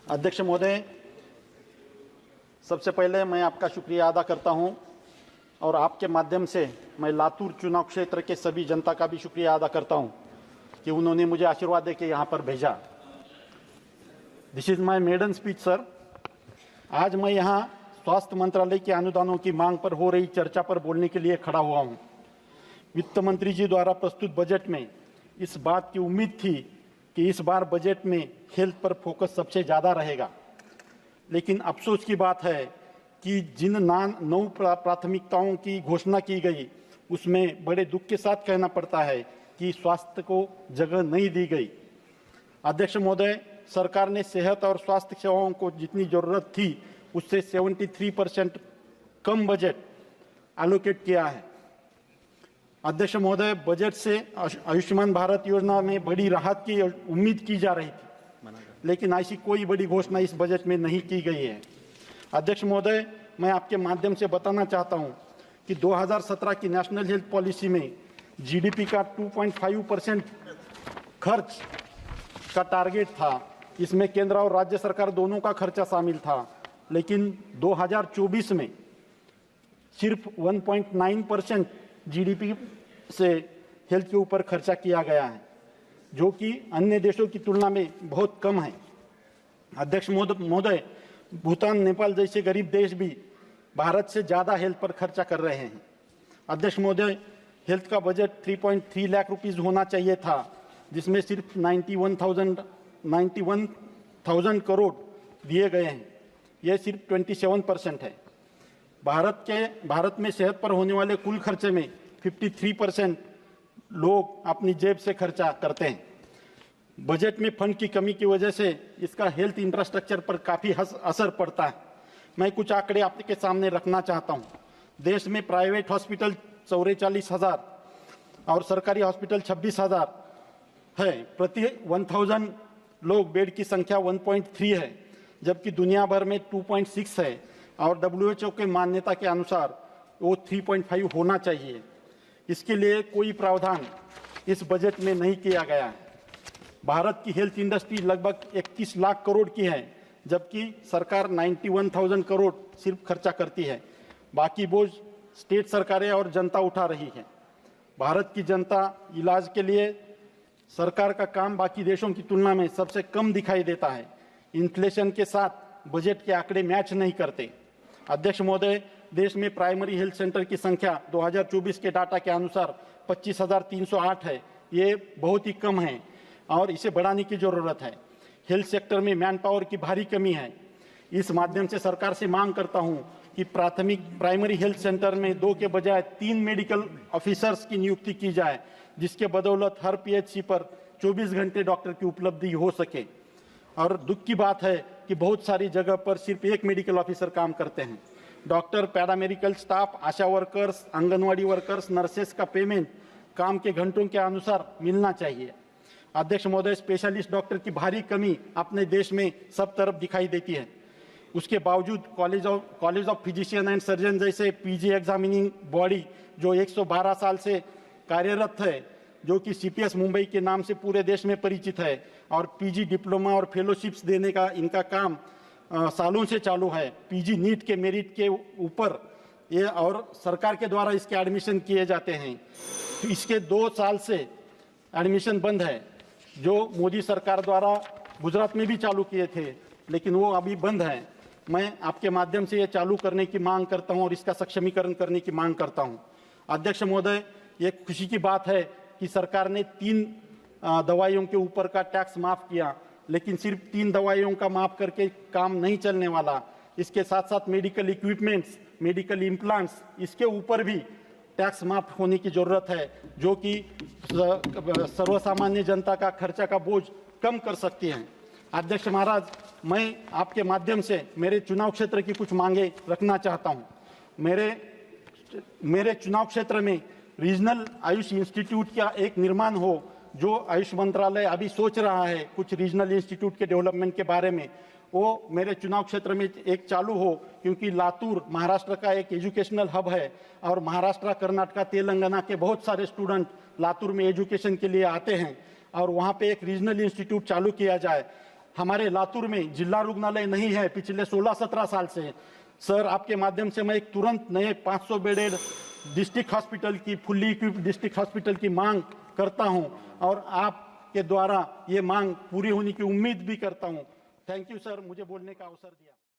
अध्यक्ष महोदय, सबसे पहले मैं आपका शुक्रिया अदा करता हूं और आपके माध्यम से मैं लातूर चुनाव क्षेत्र के सभी जनता का भी शुक्रिया अदा करता हूं कि उन्होंने मुझे आशीर्वाद देके यहां पर भेजा। This is my maiden speech sir. आज मैं यहां स्वास्थ्य मंत्रालय के अनुदानों की मांग पर हो रही चर्चा पर बोलने के लिए खड़ा हुआ हूं। वित्त मंत्री जी द्वारा प्रस्तुत बजट में इस बात की उम्मीद थी कि इस बार बजट में हेल्थ पर फोकस सबसे ज़्यादा रहेगा, लेकिन अफसोस की बात है कि जिन 9 प्राथमिकताओं की घोषणा की गई उसमें बड़े दुख के साथ कहना पड़ता है कि स्वास्थ्य को जगह नहीं दी गई। अध्यक्ष महोदय, सरकार ने सेहत और स्वास्थ्य सेवाओं को जितनी जरूरत थी उससे 73% कम बजट एलोकेट किया है। अध्यक्ष महोदय, बजट से आयुष्मान भारत योजना में बड़ी राहत की उम्मीद की जा रही थी, लेकिन ऐसी कोई बड़ी घोषणा इस बजट में नहीं की गई है। अध्यक्ष महोदय, मैं आपके माध्यम से बताना चाहता हूं कि 2017 की नेशनल हेल्थ पॉलिसी में जीडीपी का 2.5% खर्च का टारगेट था। इसमें केंद्र और राज्य सरकार दोनों का खर्चा शामिल था, लेकिन 2024 में सिर्फ 1.9% जीडीपी से हेल्थ के ऊपर खर्चा किया गया है, जो कि अन्य देशों की तुलना में बहुत कम है। अध्यक्ष महोदय, भूटान, नेपाल जैसे गरीब देश भी भारत से ज़्यादा हेल्थ पर खर्चा कर रहे हैं। अध्यक्ष महोदय, हेल्थ का बजट 3.3 लाख रुपीज़ होना चाहिए था, जिसमें सिर्फ 91,000 करोड़ दिए गए हैं। यह सिर्फ 27% है। भारत में सेहत पर होने वाले कुल खर्चे में 53% लोग अपनी जेब से खर्चा करते हैं। बजट में फंड की कमी की वजह से इसका हेल्थ इंफ्रास्ट्रक्चर पर काफ़ी असर पड़ता है। मैं कुछ आंकड़े आपके सामने रखना चाहता हूं। देश में प्राइवेट हॉस्पिटल 44,000 और सरकारी हॉस्पिटल 26,000 है। प्रति 1000 लोग बेड की संख्या 1.3 है, जबकि दुनिया भर में 2.6 है और WHO के मान्यता के अनुसार वो 3.5 होना चाहिए। इसके लिए कोई प्रावधान इस बजट में नहीं किया गया है। भारत की हेल्थ इंडस्ट्री लगभग 21 लाख करोड़ की है, जबकि सरकार 91,000 करोड़ सिर्फ खर्चा करती है। बाकी बोझ स्टेट सरकारें और जनता उठा रही है। भारत की जनता इलाज के लिए सरकार का काम बाकी देशों की तुलना में सबसे कम दिखाई देता है। इन्फ्लेशन के साथ बजट के आंकड़े मैच नहीं करते। अध्यक्ष महोदय, देश में प्राइमरी हेल्थ सेंटर की संख्या 2024 के डाटा के अनुसार 25,308 है। ये बहुत ही कम है और इसे बढ़ाने की जरूरत है। हेल्थ सेक्टर में मैन पावर की भारी कमी है। इस माध्यम से सरकार से मांग करता हूं कि प्राइमरी हेल्थ सेंटर में 2 के बजाय 3 मेडिकल ऑफिसर्स की नियुक्ति की जाए, जिसके बदौलत हर PHC पर 24 घंटे डॉक्टर की उपलब्धि हो सके। और दुख की बात है कि बहुत सारी जगह पर सिर्फ 1 मेडिकल ऑफिसर काम करते हैं। डॉक्टर, पैरामेडिकल स्टाफ, आशा वर्कर्स, आंगनवाड़ी वर्कर्स, नर्सेस का पेमेंट काम के घंटों के अनुसार मिलना चाहिए। अध्यक्ष महोदय, स्पेशलिस्ट डॉक्टर की भारी कमी अपने देश में सब तरफ दिखाई देती है। उसके बावजूद college of physician and surgeon जैसे PG एग्जामिनिंग बॉडी जो 112 साल से कार्यरत है, जो कि CPS मुंबई के नाम से पूरे देश में परिचित है, और PG डिप्लोमा और फेलोशिप्स देने का इनका काम सालों से चालू है। PG नीट के मेरिट के ऊपर ये और सरकार के द्वारा इसके एडमिशन किए जाते हैं। इसके 2 साल से एडमिशन बंद है, जो मोदी सरकार द्वारा गुजरात में भी चालू किए थे, लेकिन वो अभी बंद है। मैं आपके माध्यम से ये चालू करने की मांग करता हूं और इसका सक्षमीकरण करने की मांग करता हूं। अध्यक्ष महोदय, ये खुशी की बात है कि सरकार ने 3 दवाइयों के ऊपर का टैक्स माफ किया, लेकिन सिर्फ 3 दवाइयों का माफ करके काम नहीं चलने वाला। इसके साथ साथ मेडिकल इक्विपमेंट्स, मेडिकल इम्प्लांट्स, इसके ऊपर भी टैक्स माफ होने की जरूरत है, जो कि सर्वसामान्य जनता का खर्चा का बोझ कम कर सकती है। अध्यक्ष महाराज, मैं आपके माध्यम से मेरे चुनाव क्षेत्र की कुछ मांगे रखना चाहता हूं। मेरे चुनाव क्षेत्र में रीजनल आयुष इंस्टीट्यूट का एक निर्माण हो, जो आयुष मंत्रालय अभी सोच रहा है कुछ रीजनल इंस्टीट्यूट के डेवलपमेंट के बारे में, वो मेरे चुनाव क्षेत्र में एक चालू हो, क्योंकि लातूर महाराष्ट्र का एक एजुकेशनल हब है और महाराष्ट्र, कर्नाटक, तेलंगाना के बहुत सारे स्टूडेंट लातूर में एजुकेशन के लिए आते हैं और वहाँ पे एक रीजनल इंस्टीट्यूट चालू किया जाए। हमारे लातूर में जिला रुग्णालय नहीं है पिछले 16-17 साल से। सर, आपके माध्यम से मैं एक तुरंत नए 500 बेडेड डिस्ट्रिक्ट हॉस्पिटल की, फुल्ली इक्विप्ड डिस्ट्रिक्ट हॉस्पिटल की मांग करता हूं और आपके द्वारा ये मांग पूरी होने की उम्मीद भी करता हूं। थैंक यू सर, मुझे बोलने का अवसर दिया।